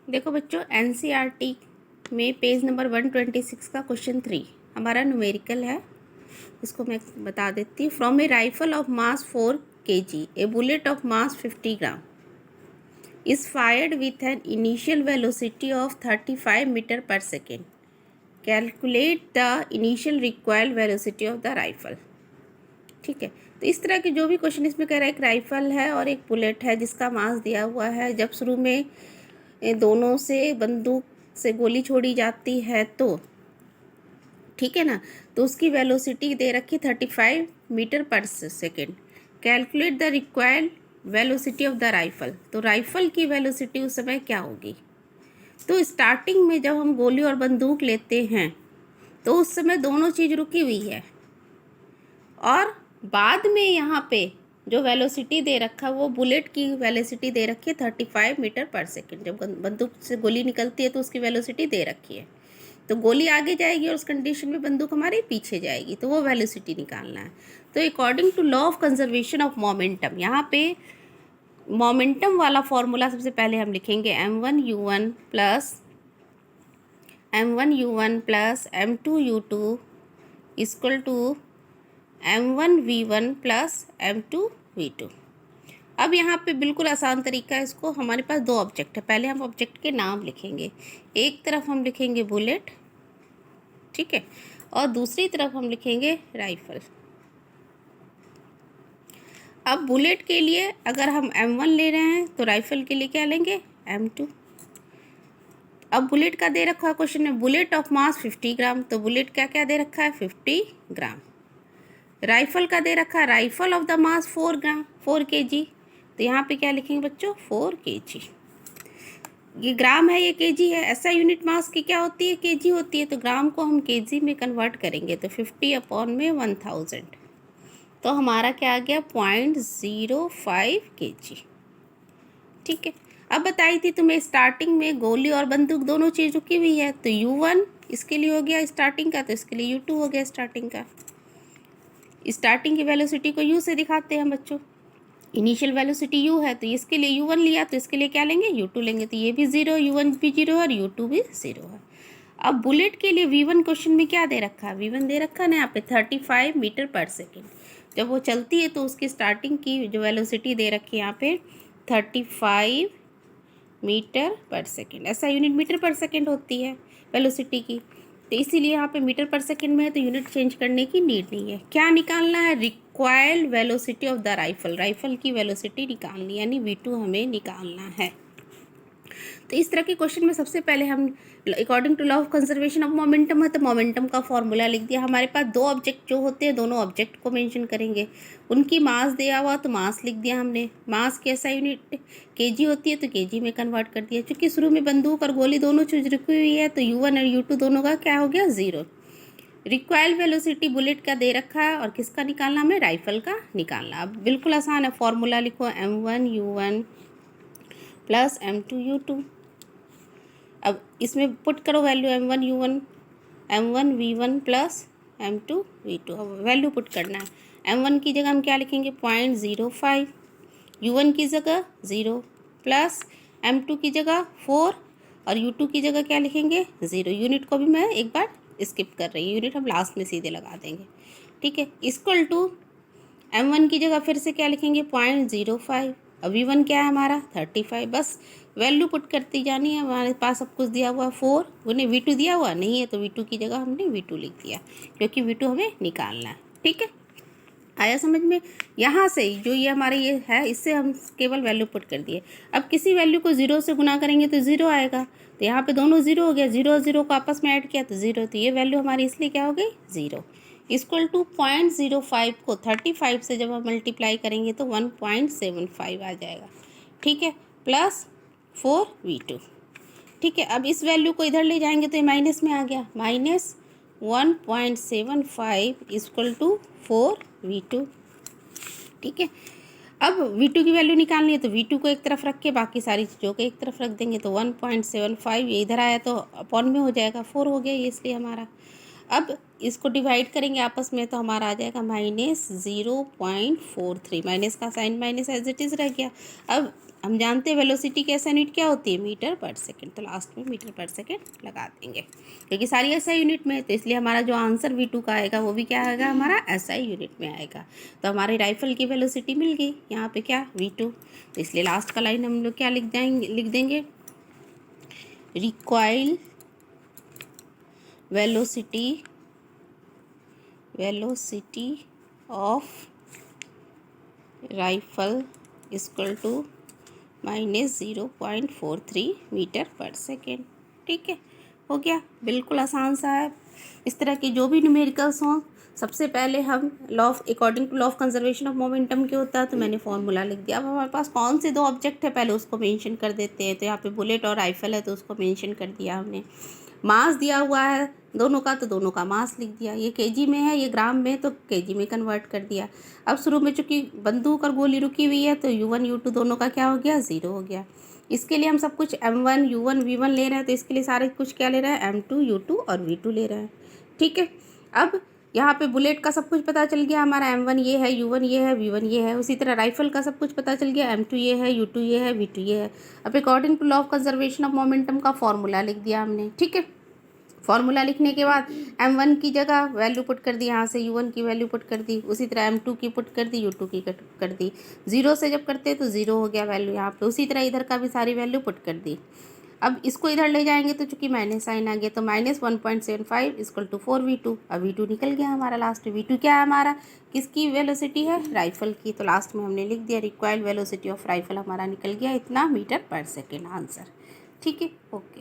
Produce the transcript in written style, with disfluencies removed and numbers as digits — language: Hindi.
देखो बच्चों, एनसीईआरटी में पेज नंबर 126 का क्वेश्चन 3 हमारा न्यूमेरिकल है। इसको मैं बता देती हूँ। From a rifle of mass 4 kg a bullet of mass 50 gram is fired with an initial velocity of 35 metre पर second. Calculate the initial required velocity of the rifle. ठीक है, तो इस तरह के जो भी क्वेश्चन इसमें कह रहा है, एक राइफल है और एक बुलेट है जिसका मास दिया हुआ है। जब शुरू में दोनों से बंदूक से गोली छोड़ी जाती है तो ठीक है ना, तो उसकी वेलोसिटी दे रखी 35 मीटर पर second. Calculate the required velocity of the rifle. तो राइफल की वेलोसिटी उस समय क्या होगी? तो स्टार्टिंग में जब हम गोली और बंदूक लेते हैं तो उस समय दोनों चीज़ रुकी हुई है, और बाद में यहाँ पे जो वेलोसिटी दे रखा है वो बुलेट की वेलोसिटी दे रखी है 35 मीटर पर सेकेंड। जब बंदूक से गोली निकलती है तो उसकी वेलोसिटी दे रखी है, तो गोली आगे जाएगी और उस कंडीशन में बंदूक हमारे पीछे जाएगी, तो वो वेलोसिटी निकालना है। तो according to law of conservation of momentum, यहाँ पे मोमेंटम वाला फॉर्मूला सबसे पहले हम लिखेंगे m1u1 plus m2u2 equal to m1v1 plus m2v2। अब यहाँ पे बिल्कुल आसान तरीका है इसको। हमारे पास दो ऑब्जेक्ट है, पहले हम ऑब्जेक्ट के नाम लिखेंगे। एक तरफ हम लिखेंगे बुलेट, ठीक है, और दूसरी तरफ हम लिखेंगे राइफल। अब बुलेट के लिए अगर हम m1 ले रहे हैं तो राइफल के लिए क्या लेंगे? m2। अब बुलेट का दे रखा है क्वेश्चन में बुलेट ऑफ मास 50 ग्राम, तो बुलेट क्या क्या दे रखा है? 50 ग्राम। राइफल का दे रखा है rifle of the mass 4 gram 4 kg, तो यहाँ पे क्या लिखेंगे बच्चों? 4 kg। ये ग्राम है, ये केजी है। ऐसा यूनिट मास की क्या होती है? केजी होती है। तो ग्राम को हम केजी में कन्वर्ट करेंगे तो 50 अपॉन में 1000, तो हमारा क्या आ गया? 0.05 kg। ठीक है, अब बताई थी तुम्हें स्टार्टिंग में गोली और बंदूक दोनों चीज़ रुकी हुई है, तो U1 इसके लिए हो गया स्टार्टिंग का, तो इसके लिए U2 हो गया स्टार्टिंग का। स्टार्टिंग की वेलोसिटी को U से दिखाते हैं बच्चों। इनिशियल वेलोसिटी U है, तो इसके लिए U1 लिया, तो इसके लिए क्या लेंगे? U2 लेंगे। तो ये भी 0, U1 भी 0 और U2 भी 0 है। अब बुलेट के लिए V1 क्वेश्चन में क्या दे रखा है? V1 दे रखा है ना यहाँ पे 35 मीटर पर सेकेंड। जब वो चलती है तो उसकी स्टार्टिंग की जो वेलोसिटी दे रखी है यहाँ पे 35 मीटर पर सेकेंड। ऐसा यूनिट मीटर पर सेकेंड होती है वेलोसिटी की, तो इसीलिए यहाँ पे मीटर पर सेकेंड में है, तो यूनिट चेंज करने की नीड नहीं है। क्या निकालना है? Required velocity of the rifle. Rifle की वेलोसिटी निकालनी, यानी V2 हमें निकालना है। तो इस तरह के क्वेश्चन में सबसे पहले हम according to law of conservation of momentum है, तो मोमेंटम का फॉर्मूला लिख दिया। हमारे पास दो ऑब्जेक्ट जो होते हैं, दोनों ऑब्जेक्ट को मेंशन करेंगे, उनकी मास दिया हुआ तो मास लिख दिया हमने। मास की ऐसा यूनिट केजी होती है तो केजी में कन्वर्ट कर दिया। चूँकि शुरू में बंदूक और गोली दोनों चीज़ रुकी हुई है, तो U1 और U2 दोनों का क्या हो गया? 0। रिक्वायर्ड वेलोसिटी बुलेट का दे रखा है और किसका निकालना? हमें राइफल का निकालना। अब बिल्कुल आसान है, फॉर्मूला लिखो m1u1 प्लस m2u2। अब इसमें पुट करो value m1u1 m1v1 plus m2v2। अब वैल्यू पुट करना है। m1 की जगह हम क्या लिखेंगे? 0.05, u1 की जगह 0, प्लस m2 की जगह 4 और u2 की जगह क्या लिखेंगे? 0। यूनिट को भी मैं एक बार स्किप कर रही हूँ, यूनिट हम लास्ट में सीधे लगा देंगे। ठीक है, इक्वल टू m1 की जगह फिर से क्या लिखेंगे? 0.05। अब v1 क्या है हमारा? 35। बस वैल्यू पुट करती जानी है। हमारे पास सब कुछ दिया हुआ 4, उन्हें V2 दिया हुआ नहीं है, तो V2 की जगह हमने V2 लिख दिया, क्योंकि V2 हमें निकालना है। ठीक है, आया समझ में? यहाँ से जो ये हमारे ये है, इससे हम केवल वैल्यू पुट कर दिए। अब किसी वैल्यू को 0 से गुना करेंगे तो 0 आएगा, तो यहाँ पे दोनों 0 हो गया। 0 0 को आपस में ऐड किया तो 0, तो ये वैल्यू हमारी इसलिए क्या हो गई? 0। इक्वल टू 0.05 को 35 से जब हम मल्टीप्लाई करेंगे तो 1.75 आ जाएगा। ठीक है, प्लस 4v2। ठीक है, अब इस वैल्यू को इधर ले जाएंगे तो ये माइनस में आ गया, माइनस 1.75 इक्वल टू 4v2। ठीक है, अब v2 की वैल्यू निकालनी है, तो v2 को एक तरफ रख के बाकी सारी चीज़ों को एक तरफ रख देंगे, तो 1.75 ये इधर आया तो अपॉन में हो जाएगा, 4 हो गया ये, इसलिए हमारा। अब इसको डिवाइड करेंगे आपस में तो हमारा आ जाएगा -0.43। माइनस का sign minus as it is रह गया। अब हम जानते हैं वेलोसिटी की एसआई यूनिट क्या होती है, मीटर पर सेकेंड, तो लास्ट में मीटर पर सेकेंड लगा देंगे क्योंकि सारी एसआई यूनिट में है, तो इसलिए हमारा जो आंसर V2 का आएगा वो भी क्या आएगा, हमारा एसआई यूनिट में आएगा। तो हमारी राइफल की वेलोसिटी मिल गई यहाँ पे क्या, V2। तो इसलिए लास्ट का लाइन हम लोग क्या लिख देंगे, recoil velocity of rifle equal to -0.43 meter पर सेकेंड। ठीक है, हो गया, बिल्कुल आसान सा है। इस तरह के जो भी न्यूमेरिकल्स हों, सबसे पहले हम according to law of conservation of momentum के होता है, तो मैंने फॉर्मूला लिख दिया। अब हमारे पास कौन से दो ऑब्जेक्ट है पहले उसको मेंशन कर देते हैं। तो यहाँ पे बुलेट और राइफल है तो उसको मेंशन कर दिया हमने। मास दिया हुआ है दोनों का, तो दोनों का मास लिख दिया। ये केजी में है, ये ग्राम में, तो केजी में कन्वर्ट कर दिया। अब शुरू में चूंकि बंदूक और गोली रुकी हुई है तो U1 U2 दोनों का क्या हो गया, 0 हो गया। इसके लिए हम सब कुछ M1 U1 V1 ले रहे हैं, तो इसके लिए सारे कुछ क्या ले रहे हैं, M2 U2 और V2 ले रहे हैं। ठीक है, अब यहाँ पे बुलेट का सब कुछ पता चल गया हमारा, M1 ये है, U1 ये है, V1 ये है। उसी तरह राइफल का सब कुछ पता चल गया, M2 ये है, U2 ये है, V2 ये है। अब according to law of conservation of momentum का फॉर्मूला लिख दिया हमने। ठीक है, फॉर्मूला लिखने के बाद M1 की जगह वैल्यू पुट कर दी, यहाँ से U1 की वैल्यू पुट कर दी, उसी तरह M2 की पुट कर दी, U2 की कर दी। 0 से जब करते हैं तो 0 हो गया वैल्यू यहाँ पे। उसी तरह इधर का भी सारी वैल्यू पुट कर दी। अब इसको इधर ले जाएंगे तो चूंकि माइनस साइन आ गया, तो -1.75 इक्वल टू 4V2। अब V2 निकल गया हमारा लास्ट में। V2 क्या है हमारा, किसकी वेलोसिटी है, राइफल की। तो लास्ट में हमने लिख दिया रिक्वायर्ड वेलोसिटी ऑफ राइफल हमारा निकल गया इतना मीटर पर सेकेंड, आंसर। ठीक है, ओके।